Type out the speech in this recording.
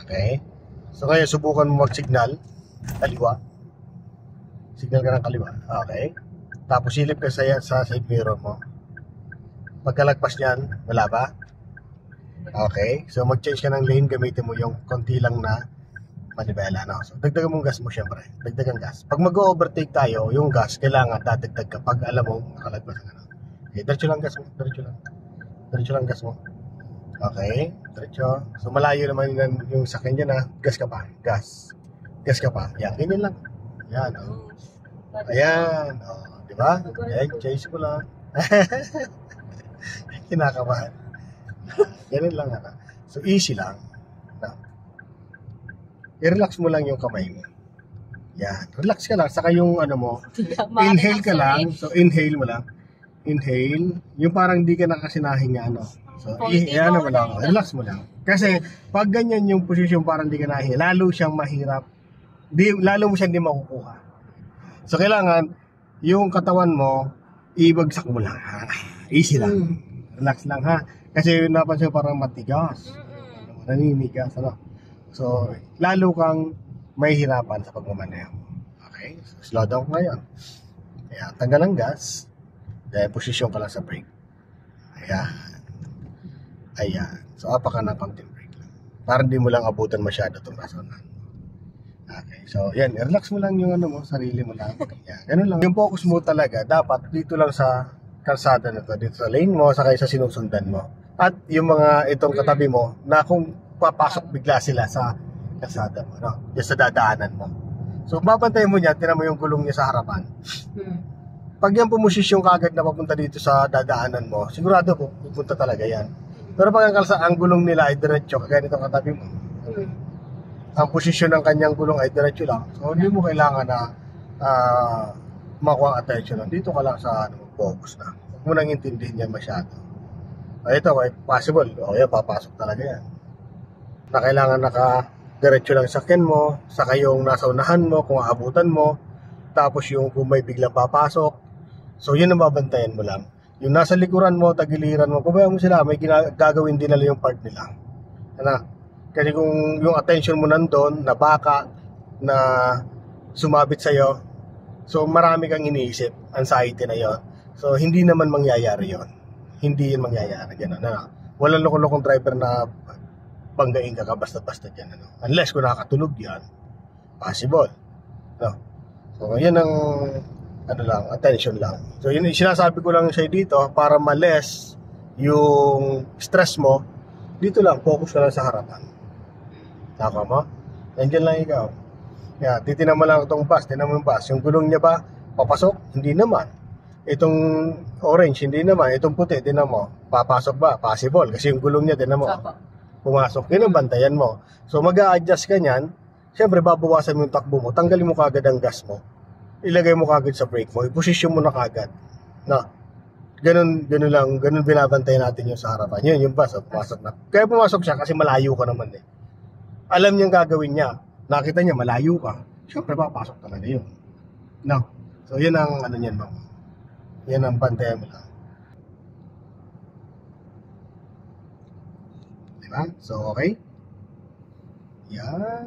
Okay? So ngayon, subukan mo mag-signal. Kaliwa. Signal ka ng kaliwa. Okay? Tapos silip ka sa side mirror mo. Pagkalagpas niyan, wala ba? Okay? So mag-change ka ng lane, gamitin mo yung konti lang na manibela. No? So dagdagan mong gas mo syempre. Dagdagan gas. Pag mag-overtake tayo, yung gas, kailangan dadagdag ka pag alam mo nakalagpas ka na. Okay, diretso lang gas mo. Diretso lang. Diretso lang gas mo. Okay, diretso. So malayo naman yung sakyan dyan ha. Gas ka pa. Gas. Gas ka pa. Yan, ganyan lang. Yan. Oh. Ayan. Oh, di ba? Ayan, chase ko lang. Kinakabahan. Ganun lang ha. So easy lang. No. I-relax mo lang yung kamay mo. Yan. Relax ka lang. Saka yung ano mo. Inhale ka lang. So inhale mo lang. Inhale. Yung parang di ka nakasinahin nga ano. So, ano mo lang, relax mo lang. Kasi, pag ganyan yung posisyon parang di ka nahinga, lalo siyang mahirap. Lalo mo siyang di makukuha. So, kailangan, yung katawan mo, ibagsak mo lang. Ha? Easy lang. Relax lang ha. Kasi, napansin parang matigas. Naninigas, ano. So, lalo kang mahihirapan sa pagmamaneho. Okay? So, slow down ngayon. Ayan, tanggal ang gas. Dahil posisyon ka lang sa brake. Ayan. Ayan. So, apa ka ng konting break lang. Para hindi mo lang abutan masyado itong rasonan. Okay. So, yan. Relax mo lang yung ano mo, sarili mo lang. Yan. Ganun lang. Yung focus mo talaga, dapat dito lang sa kalsada na to. Dito sa lane mo, saka sa sinusundan mo. At yung mga itong katabi mo, na kung papasok bigla sila sa kalsada mo, no? Yung sa dadaanan mo. So, babantayan mo niya, tinan mo yung gulong niya sa harapan. Pag yan pumosisyon kagad na papunta dito sa dadaanan mo, sigurado pupunta talaga yan. Pero pag ang gulong nila ay diretso, kagaya nitong katabi mo, ang posisyon ng kanyang gulong ay diretso lang. So, hindi mo kailangan na makuha ang attention. Dito ka lang sa focus na. Huwag mo nang intindihin yan masyado. Ito, possible. O yan, papasok talaga yan. Na kailangan naka-diretso lang sa sakyan mo, saka yung nasa unahan mo, kung aabutan mo, tapos yung kung may biglang papasok. So, yun ang babantayan mo lang. Yung nasa likuran mo, tagiliran mo, kubayaan mo sila, may gagawin din nila yung part nila. Ano? Kasi kung yung attention mo nandun, na baka, na sumabit sa'yo, so marami kang iniisip, anxiety na yon. So hindi naman mangyayari yon. Hindi yun mangyayari. Ganun, ano? Walang loko-lokong driver na banggain ka basta-basta dyan. Ano? Unless kung nakakatulog yan, possible. No? So yan ang ano lang, attention lang. So yun, sinasabi ko lang sa'yo dito para ma-less yung stress mo. Dito lang, focus ka lang sa harapan. Tama mo? Nandiyan lang ikaw. Yeah, titinan mo lang itong bus, tinan mo yung bus. Yung gulong niya ba, papasok? Hindi naman. Itong orange, hindi naman. Itong puti, tinan mo, papasok ba? Possible, kasi yung gulong niya, tinan mo, pumasok. Yun ang bantayan mo. So mag-a-adjust ka niyan. Siyempre, babawasan mo yung takbo mo. Tanggalin mo kagad ang gas mo. Ilagay mo kagad sa brake mo, i-position mo na kagad. Na, ganun lang, ganun binabantayan natin yung sa harapan. Yun, yung bus, pumasok na. Kaya pumasok siya kasi malayo ka naman eh. Alam niyang gagawin niya. Nakita niya, malayo ka. Siyempre, papasok talaga yun. No? So, yun ang ano niyan, ma'am. Yan ang bantayan mo lang. Diba? So, okay? Yan.